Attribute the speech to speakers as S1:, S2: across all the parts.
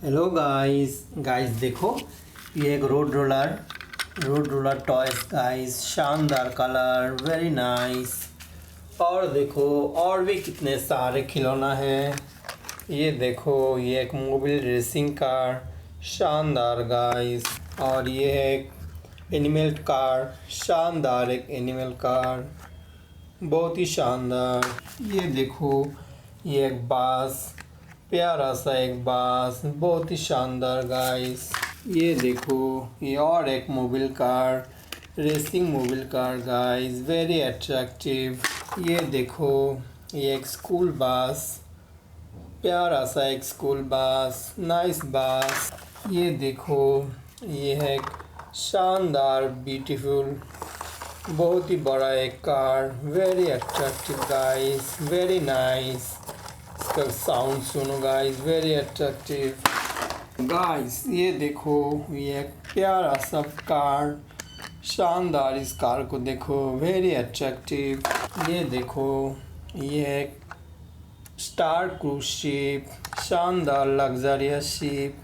S1: Hello guys देखो, ये एक रोड रोलर टॉयस गाइस। शानदार कलर, वेरी नाइस। और देखो, और भी कितने सारे खिलौना है। ये देखो, ये एक मोबाइल रेसिंग कार, शानदार गाइस। और ये है एक एनिमल कार, शानदार एक एनिमल कार, बहुत ही शानदार। ये देखो, ये एक बास, प्यारा सा एक बास, बहुत ही शानदार गाइस। ये देखो, ये और एक mobile car, racing mobile car guys, very attractive. ये देखो, ये एक स्कूल बस, प्यारा सा एक स्कूल बस, नाइस बस। ये देखो, ये है एक शानदार ब्यूटीफुल, बहुत ही बड़ा एक car, very attractive guys, very nice. इसका साउंड सुनो गाइस, वेरी अट्रैक्टिव गाइस। ये देखो, ये एक प्यारा सा कार, शानदार। इस कार को देखो, वेरी अट्रैक्टिव। ये देखो, ये एक स्टार क्रूज शिप, शानदार लग्जरियस शिप,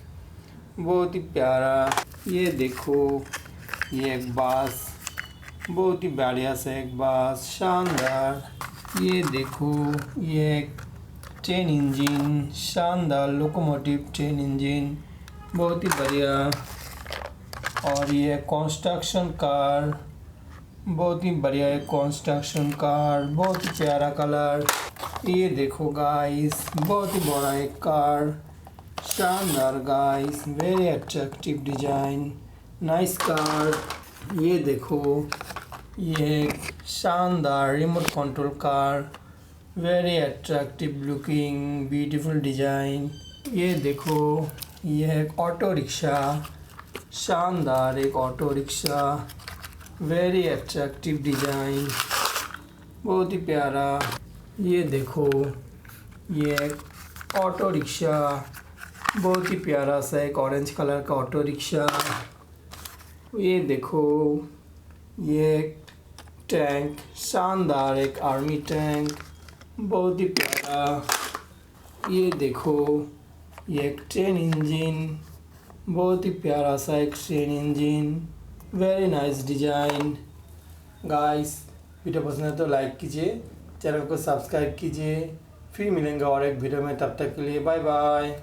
S1: बहुत ही प्यारा। ये देखो, ये एक बस, बहुत ही बढ़िया सा एक बस, शानदार। ये देखो, ये एक ट्रेन इंजन, शानदार लोकोमोटिव ट्रेन इंजन, बहुत ही बढ़िया। और ये कंस्ट्रक्शन कार, बहुत ही बढ़िया एक कंस्ट्रक्शन कार, बहुत ही प्यारा कलर। ये देखो गाइस, बहुत ही बड़ा एक कार, शानदार guys, very attractive design, nice car. ये देखो, ये एक शानदार remote control car, very attractive looking, beautiful design. ये देखो, ये एक ऑटो रिक्शा, शानदार एक auto rickshaw, very attractive design, बहुत ही प्यारा। ये देखो, ये एक ऑटो रिक्शा, बहुत ही प्यारा सा एक ऑरेंज कलर का ऑटो रिक्शा। ये देखो, ये एक टैंक, शानदार एक आर्मी टैंक, बहुत ही प्यारा। ये देखो, ये एक ट्रेन इंजन, बहुत ही प्यारा सा एक train engine, very nice design. Guys, video पसंद है तो लाइक कीजिए, चैनल को सब्सक्राइब कीजिए। फिर मिलेंगे और एक वीडियो में, तब तक के लिए बाय बाय।